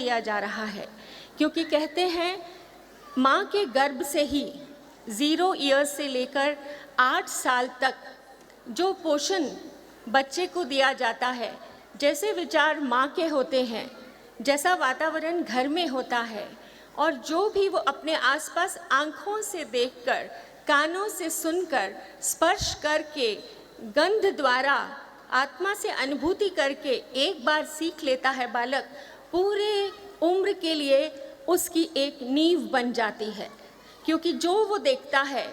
दिया जा रहा है, क्योंकि कहते हैं माँ के गर्भ से ही 0 ईयर्स से लेकर 8 साल तक जो पोषण बच्चे को दिया जाता है, जैसे विचार माँ के होते हैं, जैसा वातावरण घर में होता है, और जो भी वो अपने आसपास आँखों से देखकर, कानों से सुनकर, स्पर्श करके, गंध द्वारा, आत्मा से अनुभूति करके एक बार सीख लेता है बालक, पूरे उम्र के लिए उसकी एक नींव बन जाती है। क्योंकि जो वो देखता है,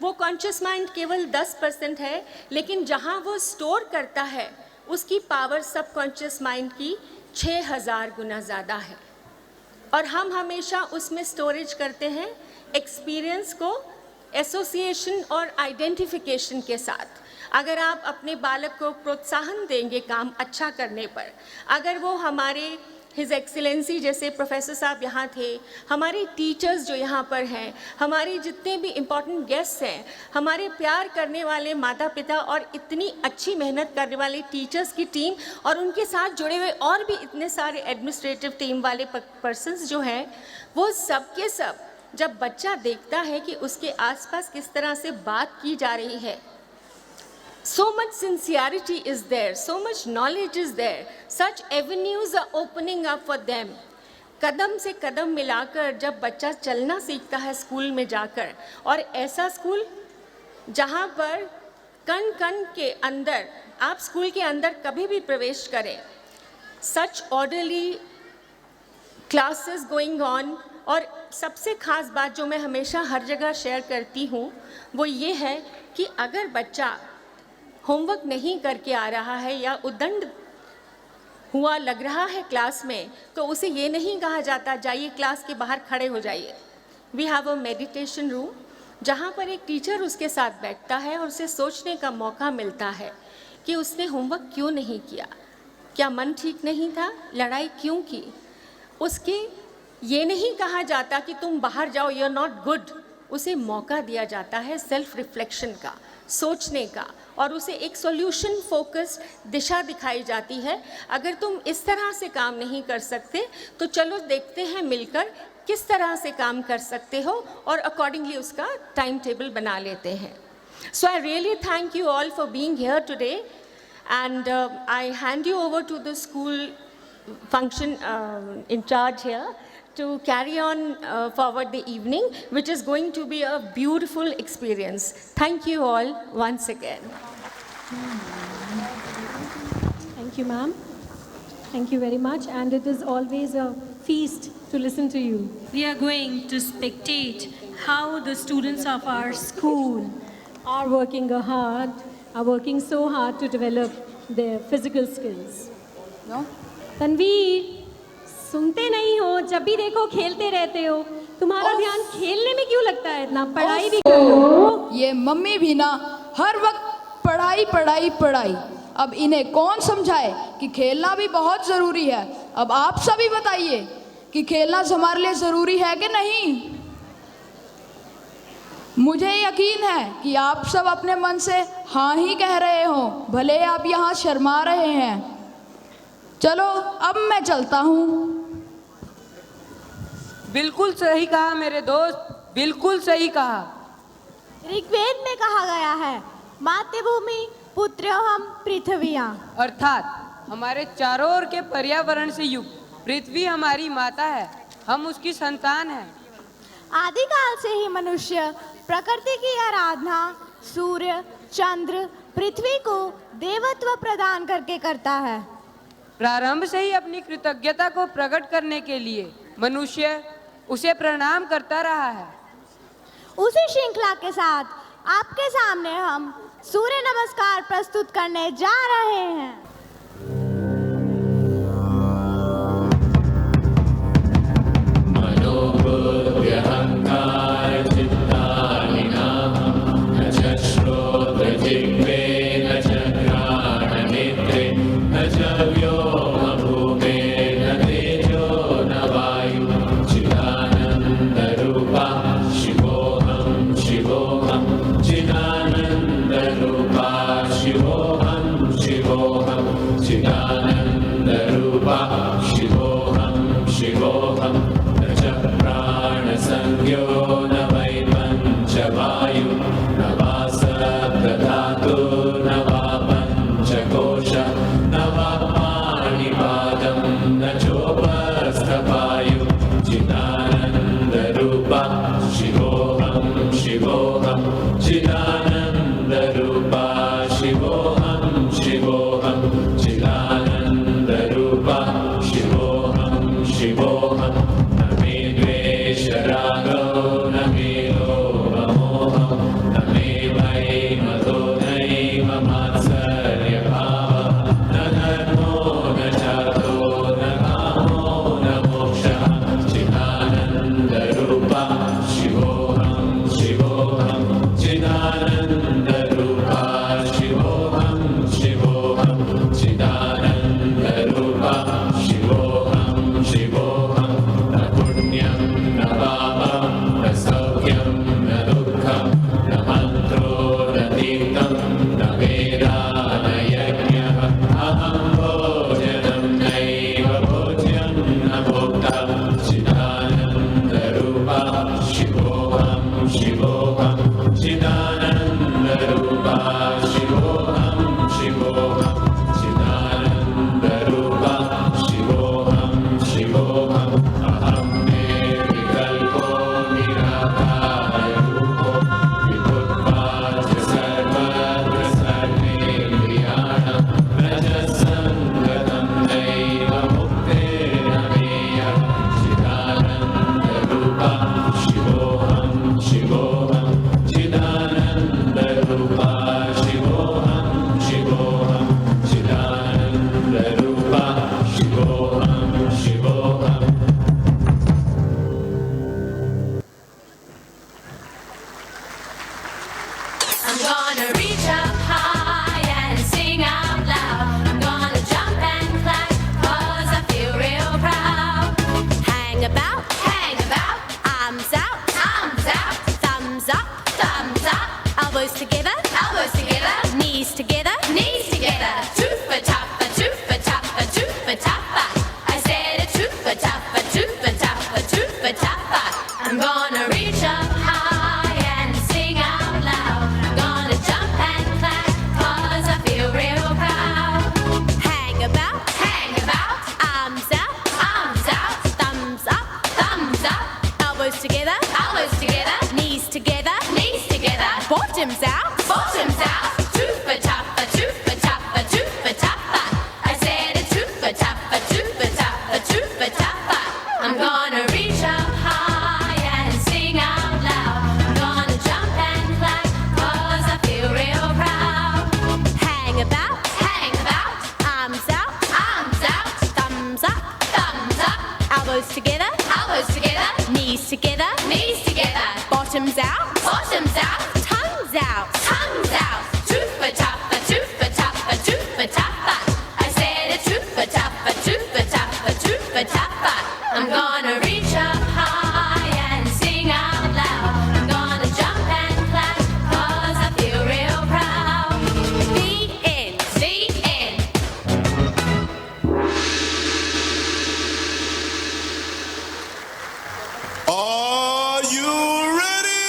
वो कॉन्शियस माइंड केवल 10% है, लेकिन जहाँ वो स्टोर करता है उसकी पावर सबकॉन्शियस माइंड की 6000 गुना ज़्यादा है। और हम हमेशा उसमें स्टोरेज करते हैं एक्सपीरियंस को एसोसिएशन और आइडेंटिफिकेशन के साथ। अगर आप अपने बालक को प्रोत्साहन देंगे काम अच्छा करने पर, अगर वो हमारे हिज एक्सीलेंसी जैसे प्रोफेसर साहब यहाँ थे, हमारे टीचर्स जो यहाँ पर हैं, हमारे जितने भी इम्पॉर्टेंट गेस्ट्स हैं, हमारे प्यार करने वाले माता पिता और इतनी अच्छी मेहनत करने वाले टीचर्स की टीम, और उनके साथ जुड़े हुए और भी इतने सारे एडमिनिस्ट्रेटिव टीम वाले पर्सन्स जो हैं, वो सब के सब जब बच्चा देखता है कि उसके आसपास किस तरह से बात की जा रही है, so much sincerity is there, so much knowledge is there, such avenues are opening up for them. कदम से कदम मिलाकर जब बच्चा चलना सीखता है स्कूल में जाकर, और ऐसा स्कूल जहाँ पर कण कण के अंदर, आप स्कूल के अंदर कभी भी प्रवेश करें, such orderly classes going on, और सबसे ख़ास बात जो मैं हमेशा हर जगह शेयर करती हूँ वो ये है कि अगर बच्चा होमवर्क नहीं करके आ रहा है या उद्दंड हुआ लग रहा है क्लास में, तो उसे ये नहीं कहा जाता जाइए क्लास के बाहर खड़े हो जाइए। We have a meditation room जहाँ पर एक टीचर उसके साथ बैठता है और उसे सोचने का मौका मिलता है कि उसने होमवर्क क्यों नहीं किया, क्या मन ठीक नहीं था, लड़ाई क्यों की। उसके ये नहीं कहा जाता कि तुम बाहर जाओ, यू आर नॉट गुड। उसे मौका दिया जाता है सेल्फ रिफ्लेक्शन का, सोचने का, और उसे एक सॉल्यूशन फोकस्ड दिशा दिखाई जाती है। अगर तुम इस तरह से काम नहीं कर सकते तो चलो देखते हैं मिलकर किस तरह से काम कर सकते हो, और अकॉर्डिंगली उसका टाइम टेबल बना लेते हैं। So I really thank you all for being here today, and I hand you over to the school function in charge here to carry on forward the evening, which is going to be a beautiful experience. Thank you all once again. Thank you, ma'am. Thank you very much, and it is always a feast to listen to you. We are going to spectate how the students of our school Are working so hard to develop their physical skills. No? Tanveer, सुनते नहीं हो, जब भी देखो खेलते रहते हो, तुम्हारा ध्यान खेलने में क्यों लगता है इतना? पढ़ाई भी करो। ये मम्मी भी ना हर वक्त पढ़ाई पढ़ाई पढ़ाई। अब इन्हें कौन समझाए कि खेलना भी बहुत ज़रूरी है। अब आप सभी बताइए कि खेलना हमारे लिए ज़रूरी है कि नहीं। मुझे यकीन है कि आप सब अपने मन से हाँ ही कह रहे हो, भले आप यहाँ शर्मा रहे हैं। चलो अब मैं चलता हूँ। बिल्कुल सही कहा मेरे दोस्त, बिल्कुल सही कहा। ऋग्वेद में कहा गया है, मातृभूमि पुत्रोऽहं पृथिव्यां, अर्थात हमारे चारों ओर के पर्यावरण से युक्त पृथ्वी हमारी माता है, हम उसकी संतान हैं। आदिकाल से ही मनुष्य प्रकृति की आराधना सूर्य, चंद्र, पृथ्वी को देवत्व प्रदान करके करता है। प्रारंभ से ही अपनी कृतज्ञता को प्रकट करने के लिए मनुष्य उसे प्रणाम करता रहा है। उसी श्रृंखला के साथ आपके सामने हम सूर्य नमस्कार प्रस्तुत करने जा रहे हैं। शिवोऽहं शिवोऽहं शिवोऽहं न च प्राणसंज्ञो न वै पञ्चवायु न वा सप्तधातु न वा पञ्चकोश न वा पाणिपादं न चोपस्थपायु चिदानन्दरूपा शिवोऽहं शिवोऽहं चिदानन्दरूपा शिवोऽहं शिवोऽहं चिदानन्दरूपा शिवोऽहं शिवोऽहं न मे द्वेषरागो न मे लोभमोहं न मे भयमतो नैव मात्सर्यभावः न धर्मो न चार्थो न कामो न मोक्षः चिदानन्दरूपा शिवोऽहं शिवोऽहं चिदानन्दरूपा शिवोऽहं शिवोऽहं चिदानन्दरूपा शिवोऽहं शिवोऽहं न पुण्यं न पापं न सौख्यं न दुःखं न मन्त्रो न तीर्थं न वेदा न यज्ञः अहं भोजनं नैव भोज्यं न भोक्ता चिदानन्दरूपा शिवोऽहं शिवोऽहं चिदानन्दरूपा शिवोऽहं शिवोऽहं चिदानन्दरूपा शिवोऽहं शिवोऽहं अहं निर्विकल्पो निराकाररूपो विभुत्वाच्च सर्वत्र सर्वेन्द्रियाणां रजसङ्गतं नैव मुक्तेन मेयः चिदानन्दरूपा शिवोऽहं शिवोऽहं चिदानन्दरूपा शिवोऽहं शिवोऽहं चिदानन्दरूपा शिवोऽहं शिवोऽहम् I'm gonna reach up high and sing out loud. I'm gonna jump and clap 'cause I feel real proud. Hang about, arms out, thumbs up, elbows together, knees together, toof for topper, toof for topper, toof for topper. I said a toof for topper, toof for topper, toof for topper. I'm gonna reach up high and sing out loud. I'm gonna jump and clap 'cause I feel real proud. Hang about, arms out, thumbs up, elbows together, knees together, bottoms out, toof for topper, toof for topper, toof for topper. I said a toof for topper, toof for topper, toof for topper. I'm gonna reach up high and sing out loud. I'm gonna jump and clap 'cause I feel real proud. Hang about, arms out, thumbs up, elbows together, knees together, bottoms out, tongues out, toof for topper, toof for topper, toof for topper. I said a toof for topper, toof for topper, toof for topper. I'm gonna reach up high and sing out loud. I'm gonna jump and clap 'cause I feel real proud. The end. Are you ready?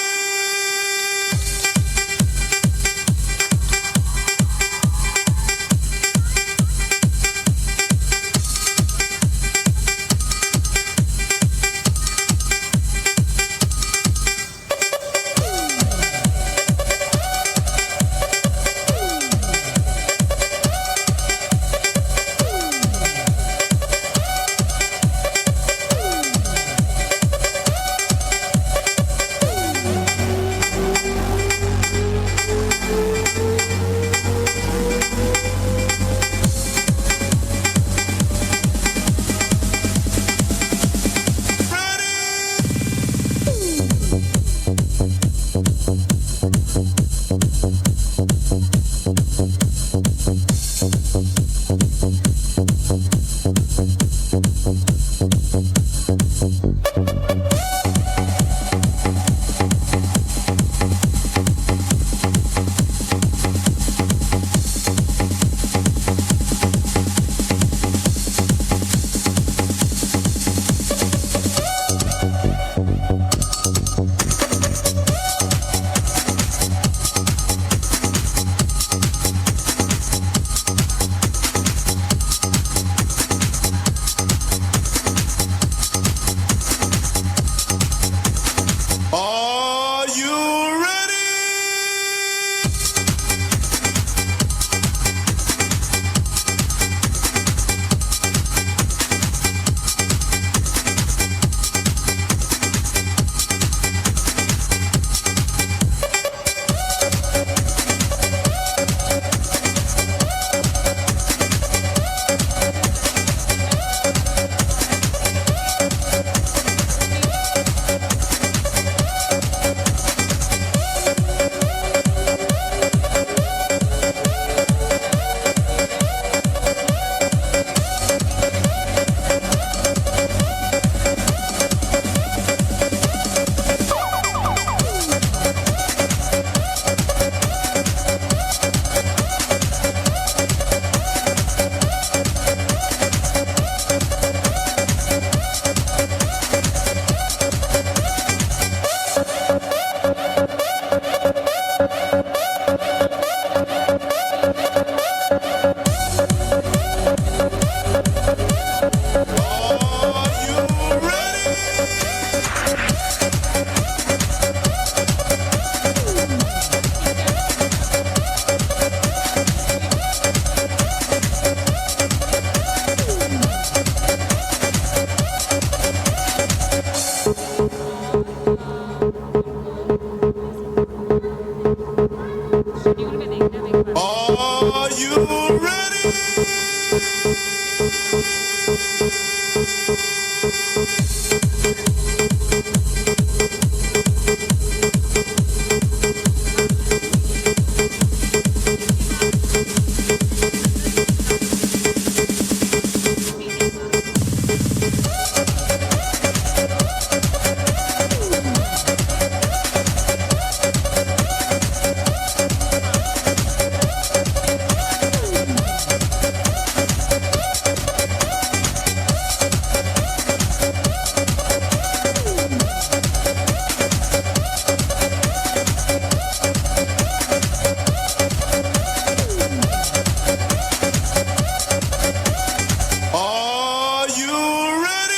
Are you ready?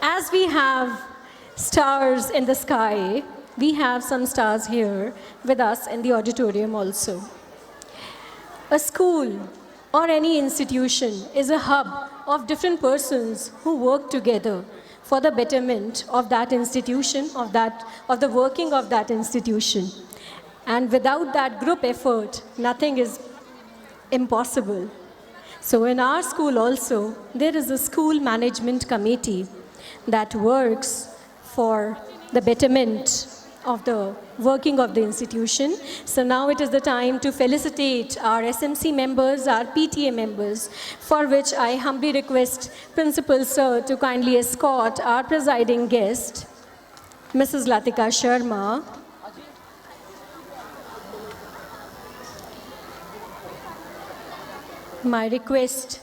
As we have stars in the sky, we have some stars here with us in the auditorium also. A school or any institution is a hub of different persons who work together for the betterment of that institution, of the working of that institution. And without that group effort, nothing is impossible. So in our school also, there is a school management committee that works for the betterment of the working of the institution. So now it is the time to felicitate our SMC members, our PTA members, for which I humbly request Principal Sir to kindly escort our presiding guest, Mrs. Latika Sharma. My request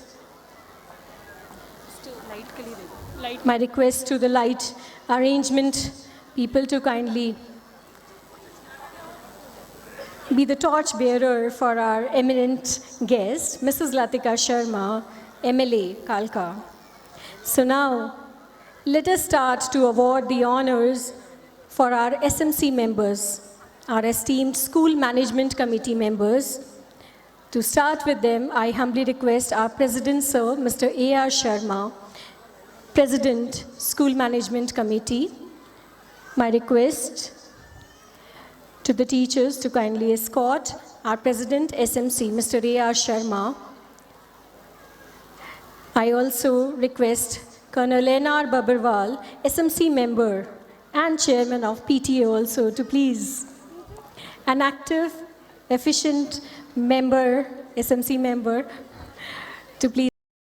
to the light arrangement people to kindly be the torch bearer for our eminent guest, Mrs. Latika Sharma, MLA, Kalka. So now, let us start to award the honors for our SMC members, our esteemed school management committee members. To start with them, I humbly request our President, Sir, Mr. A.R. Sharma, President, School Management Committee. My request to the teachers to kindly escort our President, SMC, Mr. A.R. Sharma. I also request Colonel N.R. Babarwal, SMC member and chairman of PTA also, to please, an active, efficient member, SMC member, to please